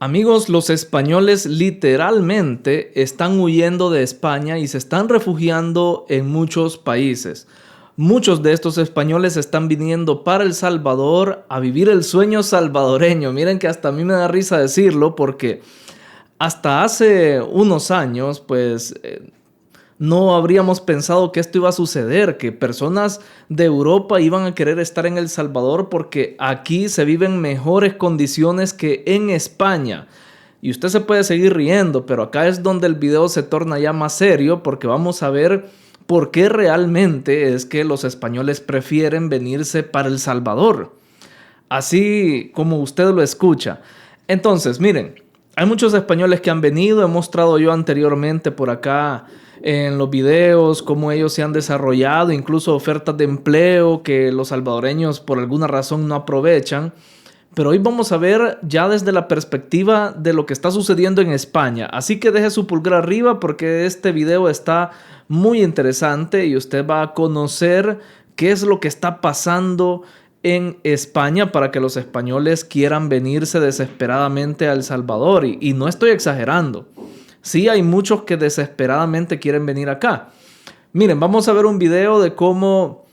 Amigos, los españoles literalmente están huyendo de España y se están refugiando en muchos países. Muchos de estos españoles están viniendo para El Salvador a vivir el sueño salvadoreño. Miren que hasta a mí me da risa decirlo porque hasta hace unos años, no habríamos pensado que esto iba a suceder, que personas de Europa iban a querer estar en El Salvador porque aquí se viven mejores condiciones que en España. Y usted se puede seguir riendo, pero acá es donde el video se torna ya más serio porque vamos a ver por qué realmente es que los españoles prefieren venirse para El Salvador. Así como usted lo escucha. Entonces, miren, hay muchos españoles que han venido, he mostrado yo anteriormente por acá en los videos cómo ellos se han desarrollado, incluso ofertas de empleo que los salvadoreños por alguna razón no aprovechan. Pero hoy vamos a ver ya desde la perspectiva de lo que está sucediendo en España. Así que deje su pulgar arriba porque este video está muy interesante y usted va a conocer qué es lo que está pasando en España para que los españoles quieran venirse desesperadamente a El Salvador. Y no estoy exagerando. Sí, hay muchos que desesperadamente quieren venir acá. Miren, vamos a ver un video de cómo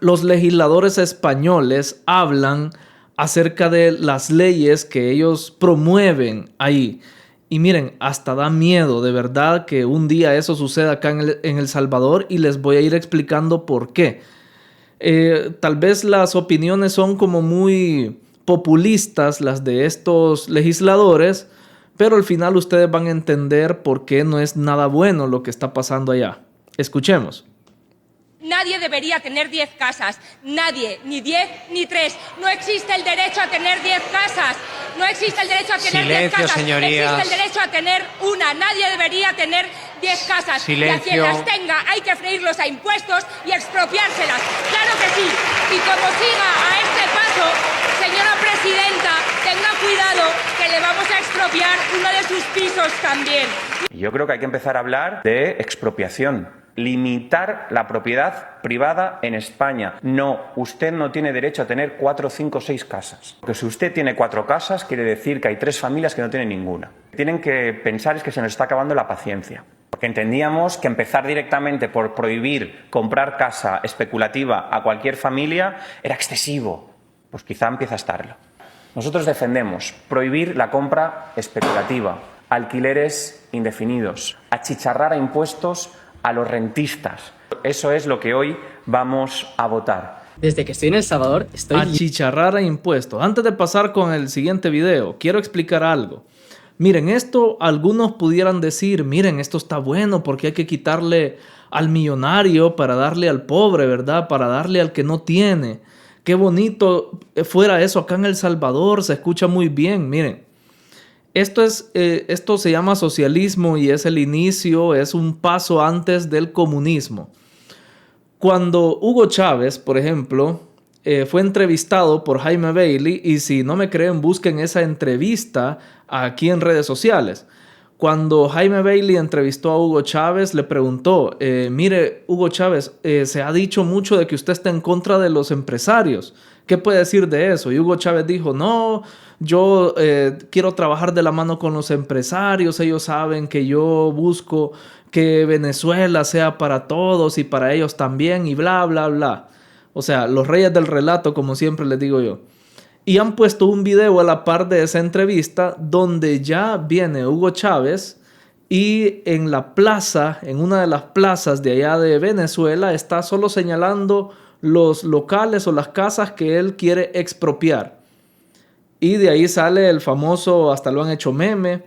los legisladores españoles hablan acerca de las leyes que ellos promueven ahí. Y miren, hasta da miedo de verdad que un día eso suceda acá en El Salvador y les voy a ir explicando por qué. Tal vez las opiniones son como muy populistas, las de estos legisladores, pero al final ustedes van a entender por qué no es nada bueno lo que está pasando allá. Escuchemos. Nadie debería tener 10 casas. Nadie. Ni 10 ni 3. No existe el derecho a tener 10 casas. No existe el derecho a tener 10 casas. Señorías. Existe el derecho a tener una. Nadie debería tener 10 casas. Silencio. Y a quien las tenga hay que freírlos a impuestos y expropiárselas. ¡Claro que sí! Y como siga a este paso, señora presidenta, tenga cuidado que le vamos a expropiar uno de sus pisos también. Yo creo que hay que empezar a hablar de expropiación. Limitar la propiedad privada en España. No, usted no tiene derecho a tener 4, 5, 6 casas. Porque si usted tiene 4 casas, quiere decir que hay 3 familias que no tienen ninguna. Tienen que pensar es que se nos está acabando la paciencia. Porque entendíamos que empezar directamente por prohibir comprar casa especulativa a cualquier familia era excesivo. Pues quizá empieza a estarlo. Nosotros defendemos prohibir la compra especulativa, alquileres indefinidos, achicharrar a impuestos a los rentistas. Eso es lo que hoy vamos a votar. Desde que estoy en El Salvador estoy... Achicharrar a impuestos. Antes de pasar con el siguiente video, quiero explicar algo. Miren, esto algunos pudieran decir, miren, esto está bueno porque hay que quitarle al millonario para darle al pobre, ¿verdad? Para darle al que no tiene. Qué bonito fuera eso acá en El Salvador, se escucha muy bien, miren. Esto se llama socialismo y es el inicio, es un paso antes del comunismo. Cuando Hugo Chávez, por ejemplo, fue entrevistado por Jaime Bailey, y si no me creen, busquen esa entrevista aquí en redes sociales. Cuando Jaime Bailey entrevistó a Hugo Chávez, le preguntó, mire, Hugo Chávez, se ha dicho mucho de que usted está en contra de los empresarios. ¿Qué puede decir de eso? Y Hugo Chávez dijo, no, yo quiero trabajar de la mano con los empresarios. Ellos saben que yo busco que Venezuela sea para todos y para ellos también y bla, bla, bla. O sea, los reyes del relato, como siempre les digo yo. Y han puesto un video a la par de esa entrevista donde ya viene Hugo Chávez y en la plaza, en una de las plazas de allá de Venezuela, está solo señalando los locales o las casas que él quiere expropiar. Y de ahí sale el famoso, hasta lo han hecho meme,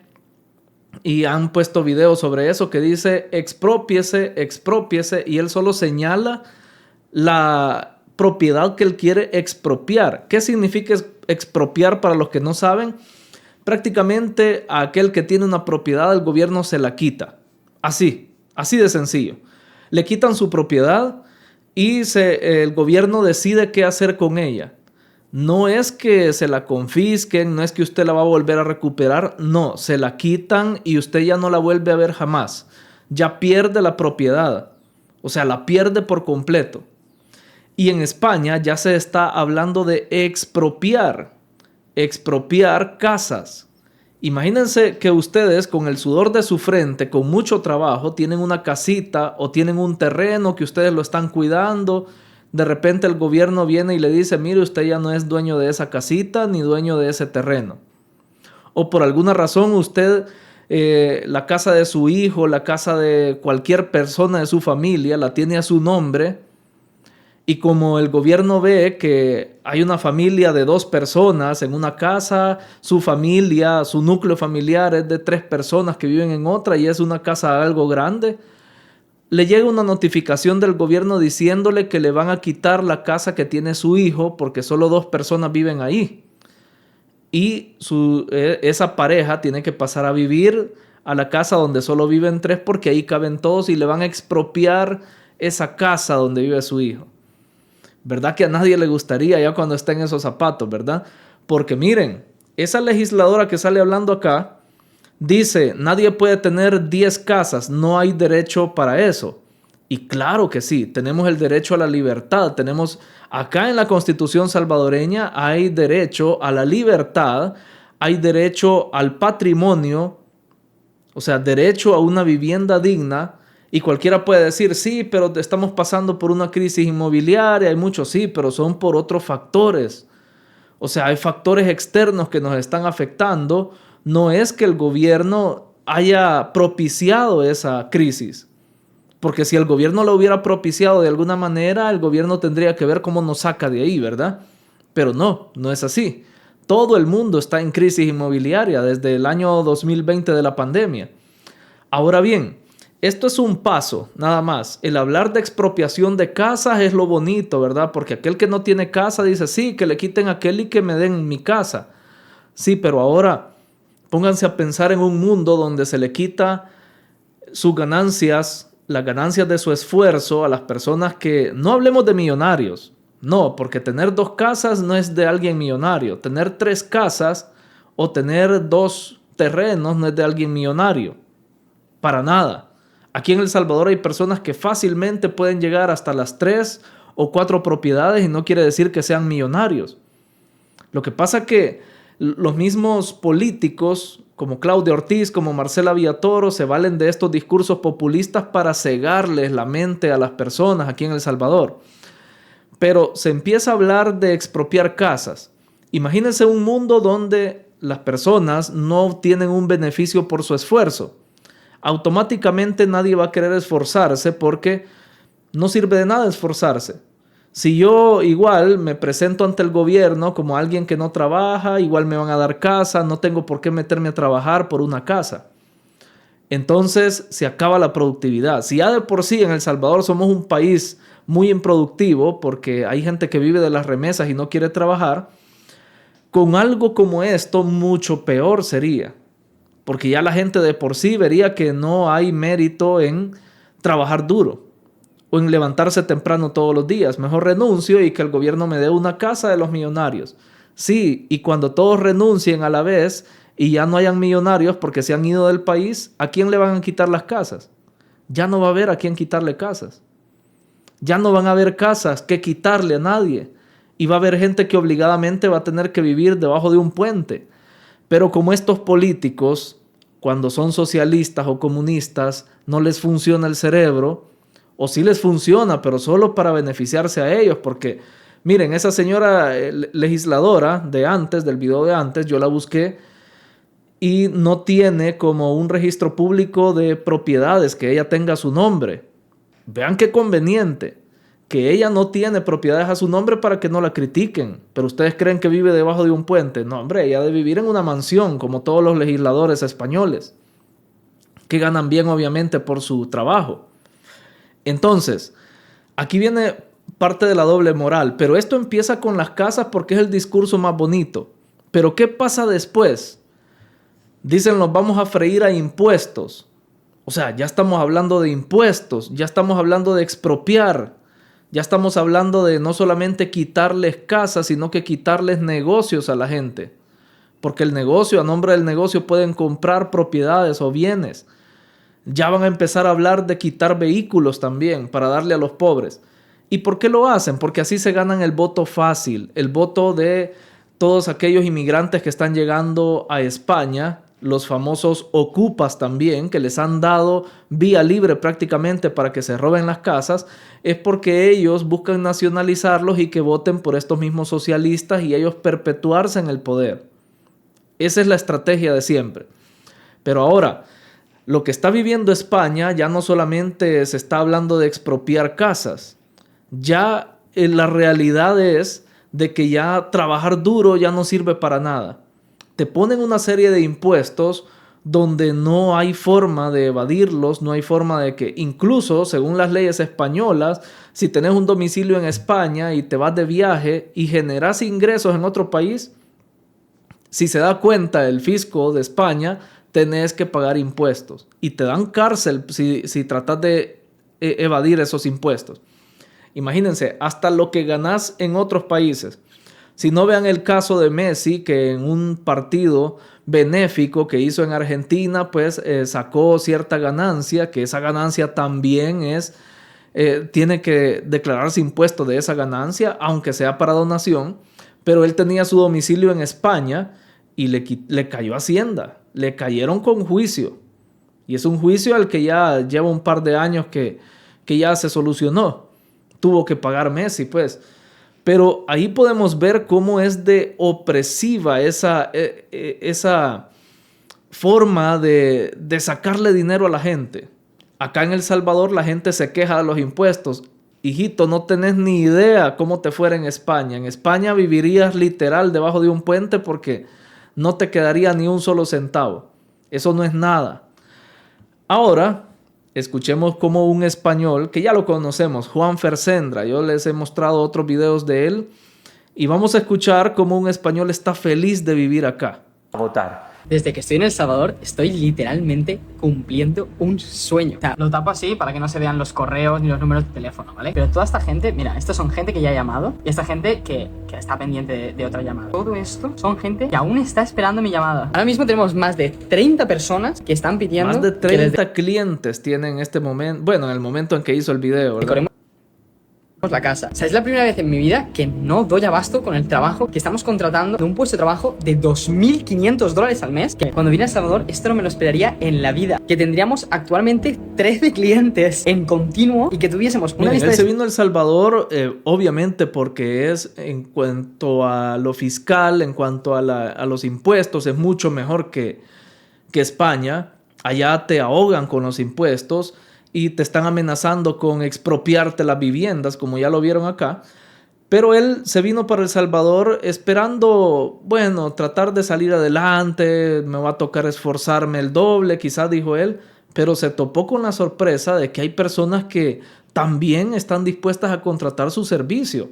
y han puesto videos sobre eso que dice exprópiese, exprópiese, y él solo señala la propiedad que él quiere expropiar. ¿Qué significa expropiar para los que no saben? Prácticamente a aquel que tiene una propiedad, el gobierno se la quita. Así de sencillo. Le quitan su propiedad y el gobierno decide qué hacer con ella. No es que se la confisquen, no es que usted la va a volver a recuperar, no, se la quitan y usted ya no la vuelve a ver jamás. Ya pierde la propiedad, o sea, la pierde por completo. Y en España ya se está hablando de expropiar casas. Imagínense que ustedes con el sudor de su frente, con mucho trabajo, tienen una casita o tienen un terreno que ustedes lo están cuidando. De repente el gobierno viene y le dice, mire, usted ya no es dueño de esa casita ni dueño de ese terreno. O por alguna razón usted, la casa de su hijo, la casa de cualquier persona de su familia, la tiene a su nombre. Y como el gobierno ve que hay una familia de 2 personas en una casa, su familia, su núcleo familiar es de 3 personas que viven en otra y es una casa algo grande, le llega una notificación del gobierno diciéndole que le van a quitar la casa que tiene su hijo porque solo 2 personas viven ahí. Y esa pareja tiene que pasar a vivir a la casa donde solo viven 3 porque ahí caben todos y le van a expropiar esa casa donde vive su hijo. ¿Verdad que a nadie le gustaría ya cuando está en esos zapatos, verdad? Porque miren, esa legisladora que sale hablando acá dice, nadie puede tener 10 casas, no hay derecho para eso. Y claro que sí, tenemos el derecho a la libertad. Tenemos acá en la Constitución salvadoreña hay derecho a la libertad, hay derecho al patrimonio, o sea, derecho a una vivienda digna. Y cualquiera puede decir, sí, pero estamos pasando por una crisis inmobiliaria, hay muchos, sí, pero son por otros factores. O sea, hay factores externos que nos están afectando. No es que el gobierno haya propiciado esa crisis. Porque si el gobierno lo hubiera propiciado de alguna manera, el gobierno tendría que ver cómo nos saca de ahí, ¿verdad? Pero no es así. Todo el mundo está en crisis inmobiliaria desde el año 2020 de la pandemia. Ahora bien, esto es un paso, nada más. El hablar de expropiación de casas es lo bonito, ¿verdad? Porque aquel que no tiene casa dice, sí, que le quiten a aquel y que me den mi casa. Sí, pero ahora pónganse a pensar en un mundo donde se le quita sus ganancias, las ganancias de su esfuerzo a las personas que, no hablemos de millonarios, no, porque tener 2 casas no es de alguien millonario. Tener 3 casas o tener 2 terrenos no es de alguien millonario. Para nada. Aquí en El Salvador hay personas que fácilmente pueden llegar hasta las 3 o 4 propiedades y no quiere decir que sean millonarios. Lo que pasa es que los mismos políticos como Claudia Ortiz, como Marcela Villatoro, se valen de estos discursos populistas para cegarles la mente a las personas aquí en El Salvador. Pero se empieza a hablar de expropiar casas. Imagínense un mundo donde las personas no obtienen un beneficio por su esfuerzo. Automáticamente nadie va a querer esforzarse porque no sirve de nada esforzarse. Si yo igual me presento ante el gobierno como alguien que no trabaja, igual me van a dar casa, no tengo por qué meterme a trabajar por una casa. Entonces se acaba la productividad. Si ya de por sí en El Salvador somos un país muy improductivo porque hay gente que vive de las remesas y no quiere trabajar, con algo como esto mucho peor sería. Porque ya la gente de por sí vería que no hay mérito en trabajar duro o en levantarse temprano todos los días. Mejor renuncio y que el gobierno me dé una casa de los millonarios. Sí, y cuando todos renuncien a la vez y ya no hayan millonarios porque se han ido del país, ¿a quién le van a quitar las casas? Ya no va a haber a quién quitarle casas. Ya no van a haber casas que quitarle a nadie. Y va a haber gente que obligadamente va a tener que vivir debajo de un puente. Pero como estos políticos, cuando son socialistas o comunistas, no les funciona el cerebro, o sí les funciona, pero solo para beneficiarse a ellos, porque miren, esa señora legisladora de antes, del video de antes, yo la busqué y no tiene como un registro público de propiedades que ella tenga su nombre. Vean qué conveniente. Que ella no tiene propiedades a su nombre para que no la critiquen. Pero ustedes creen que vive debajo de un puente. No, hombre, ella debe vivir en una mansión, como todos los legisladores españoles, que ganan bien, obviamente, por su trabajo. Entonces, aquí viene parte de la doble moral. Pero esto empieza con las casas porque es el discurso más bonito. Pero ¿qué pasa después? Dicen, nos vamos a freír a impuestos. O sea, ya estamos hablando de impuestos, ya estamos hablando de expropiar. Ya estamos hablando de no solamente quitarles casas, sino que quitarles negocios a la gente. Porque el negocio, a nombre del negocio, pueden comprar propiedades o bienes. Ya van a empezar a hablar de quitar vehículos también para darle a los pobres. ¿Y por qué lo hacen? Porque así se ganan el voto fácil, el voto de todos aquellos inmigrantes que están llegando a España, los famosos ocupas también, que les han dado vía libre prácticamente para que se roben las casas, es porque ellos buscan nacionalizarlos y que voten por estos mismos socialistas y ellos perpetuarse en el poder. Esa es la estrategia de siempre. Pero ahora, lo que está viviendo España ya no solamente se está hablando de expropiar casas, ya la realidad es de que ya trabajar duro ya no sirve para nada. Te ponen una serie de impuestos donde no hay forma de evadirlos, no hay forma de que, incluso según las leyes españolas, si tenés un domicilio en España y te vas de viaje y generas ingresos en otro país, si se da cuenta el fisco de España, tenés que pagar impuestos y te dan cárcel si tratas de evadir esos impuestos. Imagínense, hasta lo que ganás en otros países. Si no, vean el caso de Messi, que en un partido benéfico que hizo en Argentina, pues sacó cierta ganancia, que esa ganancia también tiene que declararse impuesto de esa ganancia, aunque sea para donación, pero él tenía su domicilio en España y le cayó Hacienda, le cayeron con juicio. Y es un juicio al que ya lleva un par de años que ya se solucionó. Tuvo que pagar Messi, pues. Pero ahí podemos ver cómo es de opresiva esa forma de sacarle dinero a la gente. Acá en El Salvador la gente se queja de los impuestos. Hijito, no tenés ni idea cómo te fuera en España. En España vivirías literal debajo de un puente porque no te quedaría ni un solo centavo. Eso no es nada. Ahora, escuchemos cómo un español, que ya lo conocemos, Juan Fersendra, yo les he mostrado otros videos de él, y vamos a escuchar cómo un español está feliz de vivir acá. Votar. Desde que estoy en El Salvador, estoy literalmente cumpliendo un sueño. O sea, lo tapo así para que no se vean los correos ni los números de teléfono, ¿vale? Pero toda esta gente, mira, estos son gente que ya ha llamado y esta gente que está pendiente de otra llamada. Todo esto son gente que aún está esperando mi llamada. Ahora mismo tenemos más de 30 personas que están pidiendo... Más de 30 clientes tienen en este momento, bueno, en el momento en que hizo el video, ¿verdad? La casa. O sea, es la primera vez en mi vida que no doy abasto con el trabajo que estamos contratando de un puesto de trabajo de $2.500 al mes, que cuando vine a El Salvador esto no me lo esperaría en la vida, que tendríamos actualmente 13 clientes en continuo y que tuviésemos una lista él se vino a El Salvador obviamente porque es, en cuanto a lo fiscal, en cuanto a los impuestos, es mucho mejor que España. Allá te ahogan con los impuestos y te están amenazando con expropiarte las viviendas, como ya lo vieron acá. Pero él se vino para El Salvador esperando, bueno, tratar de salir adelante, me va a tocar esforzarme el doble, quizás dijo él, pero se topó con la sorpresa de que hay personas que también están dispuestas a contratar su servicio.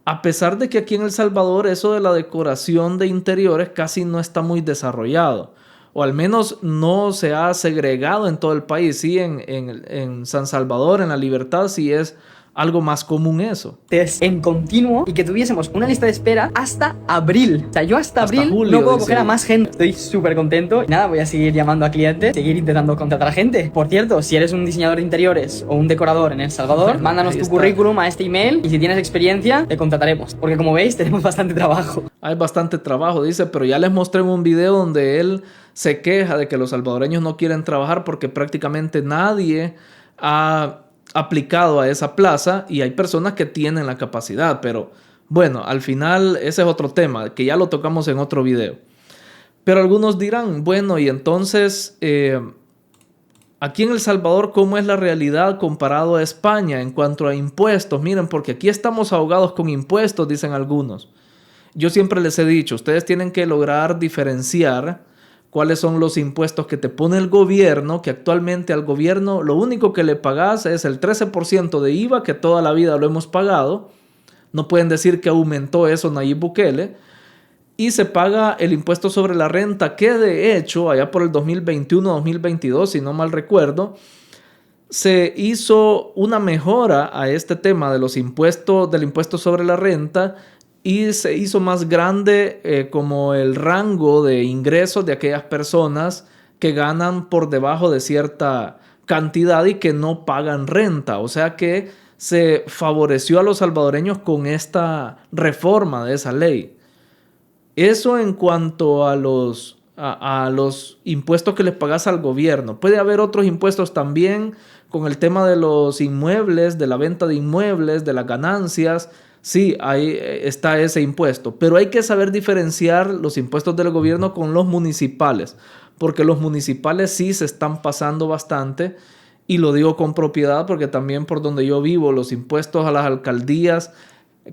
A pesar de que aquí en El Salvador eso de la decoración de interiores casi no está muy desarrollado. O al menos no se ha segregado en todo el país. Sí, en San Salvador, en La Libertad, sí es algo más común eso. En continuo y que tuviésemos una lista de espera hasta abril. O sea, yo hasta abril julio, no puedo coger a más gente. Estoy súper contento. Y nada, voy a seguir llamando a clientes, seguir intentando contratar a gente. Por cierto, si eres un diseñador de interiores o un decorador en El Salvador, mándanos tu currículum a este email y si tienes experiencia, te contrataremos. Porque como veis, tenemos bastante trabajo. Hay bastante trabajo, dice, pero ya les mostré en un video donde él se queja de que los salvadoreños no quieren trabajar porque prácticamente nadie ha aplicado a esa plaza y hay personas que tienen la capacidad, pero bueno, al final ese es otro tema que ya lo tocamos en otro video. Pero algunos dirán, bueno, y entonces aquí en El Salvador, ¿cómo es la realidad comparado a España en cuanto a impuestos? Miren, porque aquí estamos ahogados con impuestos, dicen algunos. Yo siempre les he dicho, ustedes tienen que lograr diferenciar cuáles son los impuestos que te pone el gobierno, que actualmente al gobierno lo único que le pagas es el 13% de IVA, que toda la vida lo hemos pagado. No pueden decir que aumentó eso Nayib Bukele. Y se paga el impuesto sobre la renta, que de hecho, allá por el 2021-2022, si no mal recuerdo, se hizo una mejora a este tema de los impuestos, del impuesto sobre la renta, y se hizo más grande como el rango de ingresos de aquellas personas que ganan por debajo de cierta cantidad y que no pagan renta. O sea que se favoreció a los salvadoreños con esta reforma de esa ley. Eso en cuanto a a los impuestos que les pagas al gobierno. Puede haber otros impuestos también con el tema de los inmuebles, de la venta de inmuebles, de las ganancias. Sí, ahí está ese impuesto, pero hay que saber diferenciar los impuestos del gobierno con los municipales, porque los municipales sí se están pasando bastante, y lo digo con propiedad porque también por donde yo vivo los impuestos a las alcaldías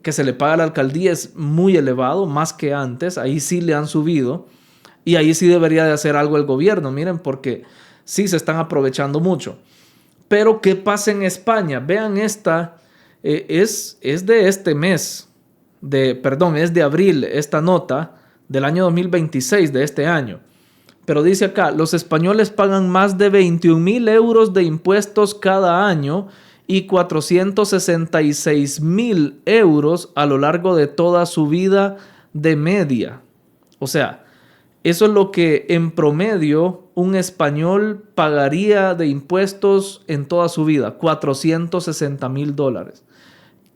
que se le paga a la alcaldía es muy elevado, más que antes. Ahí sí le han subido y ahí sí debería de hacer algo el gobierno, miren, porque sí se están aprovechando mucho. Pero ¿qué pasa en España? Vean esta. Es de este mes, es de abril, esta nota del año 2026, de este año. Pero dice acá, los españoles pagan más de 21,000 euros de impuestos cada año y 466,000 euros a lo largo de toda su vida de media. O sea, eso es lo que en promedio un español pagaría de impuestos en toda su vida, 460,000 dólares.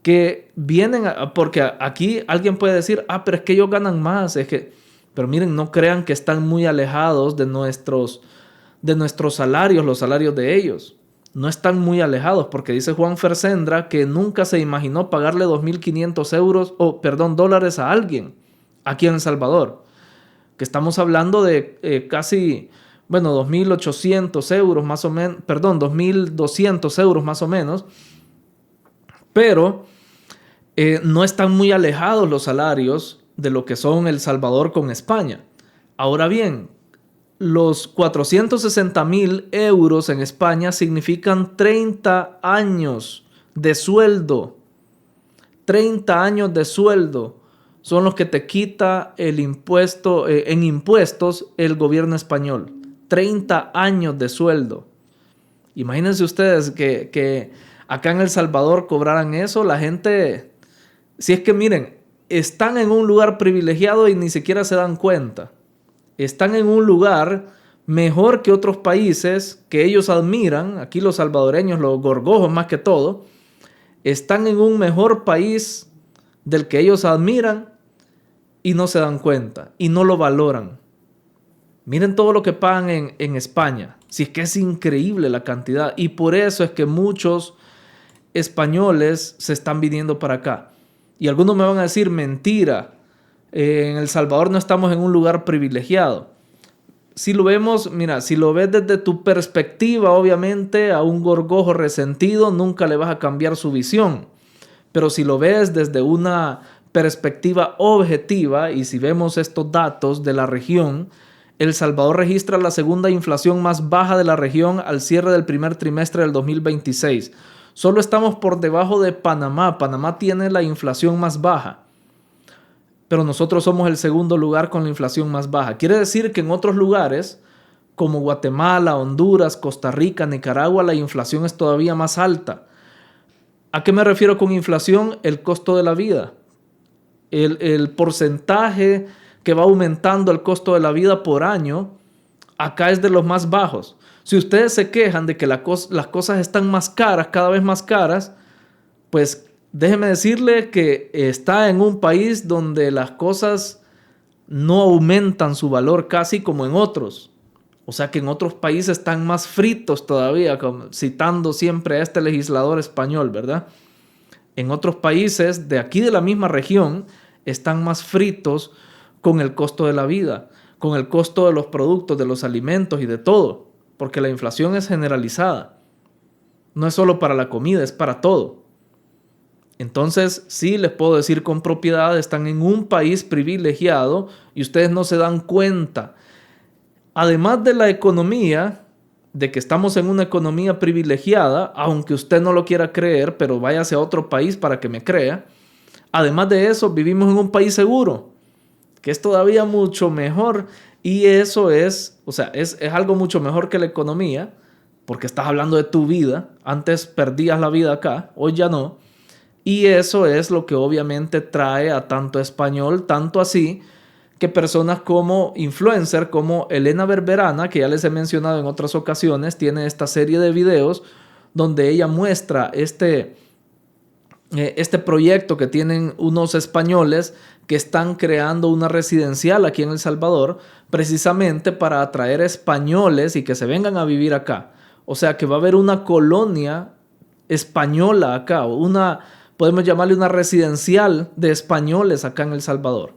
Que vienen, porque aquí alguien puede decir, pero es que ellos ganan más. Pero miren, no crean que están muy alejados de nuestros salarios, los salarios de ellos. No están muy alejados, porque dice Juan Fersendra que nunca se imaginó pagarle 2.500 dólares a alguien aquí en El Salvador. Que estamos hablando de casi, 2.800 euros más o menos, 2.200 euros más o menos. Pero no están muy alejados los salarios de lo que son El Salvador con España. Ahora bien, los 460,000 euros en España significan 30 años de sueldo. 30 años de sueldo son los que te quita el impuesto, en impuestos el gobierno español. 30 años de sueldo. Imagínense ustedes que acá en El Salvador cobraran eso. La gente, si es que miren, están en un lugar privilegiado y ni siquiera se dan cuenta. Están en un lugar mejor que otros países que ellos admiran. Aquí los salvadoreños, los gorgojos más que todo, están en un mejor país del que ellos admiran y no se dan cuenta y no lo valoran. Miren todo lo que pagan en España. Si es que es increíble la cantidad. Y por eso es que muchos españoles se están viniendo para acá. Y algunos me van a decir, mentira, en El Salvador no estamos en un lugar privilegiado. Si lo vemos, mira, si lo ves desde tu perspectiva, obviamente a un gorgojo resentido nunca le vas a cambiar su visión. Pero si lo ves desde una perspectiva objetiva, y si vemos estos datos de la región, El Salvador registra la segunda inflación más baja de la región al cierre del primer trimestre del 2026. Solo estamos por debajo de Panamá. Panamá tiene la inflación más baja, pero nosotros somos el segundo lugar con la inflación más baja. Quiere decir que en otros lugares, como Guatemala, Honduras, Costa Rica, Nicaragua, la inflación es todavía más alta. ¿A qué me refiero con inflación? El costo de la vida. El porcentaje que va aumentando el costo de la vida por año, acá es de los más bajos. Si ustedes se quejan de que las cosas están más caras, cada vez más caras, pues déjeme decirle que está en un país donde las cosas no aumentan su valor casi como en otros. O sea que en otros países están más fritos todavía, citando siempre a este legislador español, ¿verdad? En otros países de aquí de la misma región están más fritos con el costo de la vida, con el costo de los productos, de los alimentos y de todo. Porque la inflación es generalizada. No es solo para la comida, es para todo. Entonces, sí les puedo decir con propiedad, están en un país privilegiado y ustedes no se dan cuenta. Además de la economía, de que estamos en una economía privilegiada, aunque usted no lo quiera creer, pero váyase a otro país para que me crea. Además de eso, vivimos en un país seguro, que es todavía mucho mejor. Y eso es algo mucho mejor que la economía, porque estás hablando de tu vida. Antes perdías la vida acá, hoy ya no. Y eso es lo que obviamente trae a tanto español, tanto así que personas como influencer, como Elena Berberana, que ya les he mencionado en otras ocasiones, tiene esta serie de videos donde ella muestra este este proyecto que tienen unos españoles que están creando una residencial aquí en El Salvador precisamente para atraer españoles y que se vengan a vivir acá. O sea que va a haber una colonia española acá, podemos llamarle una residencial de españoles acá en El Salvador.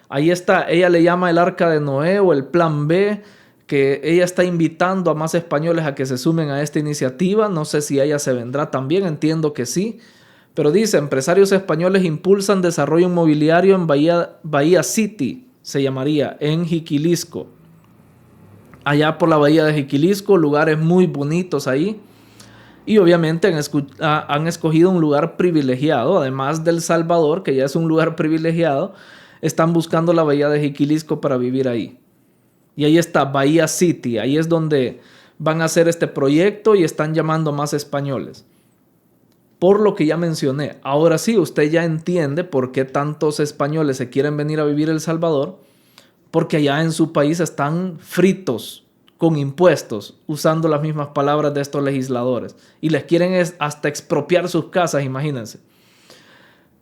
Ahí está, ella le llama el Arca de Noé o el Plan B, que ella está invitando a más españoles a que se sumen a esta iniciativa. No sé si ella se vendrá también, entiendo que sí. Pero dice, empresarios españoles impulsan desarrollo inmobiliario en Bahía City, se llamaría, en Jiquilisco. Allá por la bahía de Jiquilisco, lugares muy bonitos ahí. Y obviamente han escogido un lugar privilegiado, además del Salvador, que ya es un lugar privilegiado. Están buscando la bahía de Jiquilisco para vivir ahí. Y ahí está Bahía City, ahí es donde van a hacer este proyecto y están llamando más españoles. Por lo que ya mencioné, ahora sí, usted ya entiende por qué tantos españoles se quieren venir a vivir a El Salvador, porque allá en su país están fritos con impuestos, usando las mismas palabras de estos legisladores. Y les quieren hasta expropiar sus casas, imagínense.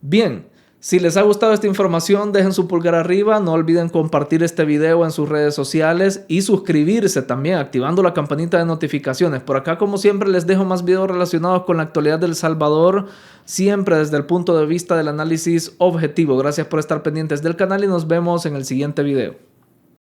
Bien, si les ha gustado esta información, dejen su pulgar arriba, no olviden compartir este video en sus redes sociales y suscribirse también, activando la campanita de notificaciones. Por acá, como siempre, les dejo más videos relacionados con la actualidad de El Salvador, siempre desde el punto de vista del análisis objetivo. Gracias por estar pendientes del canal y nos vemos en el siguiente video.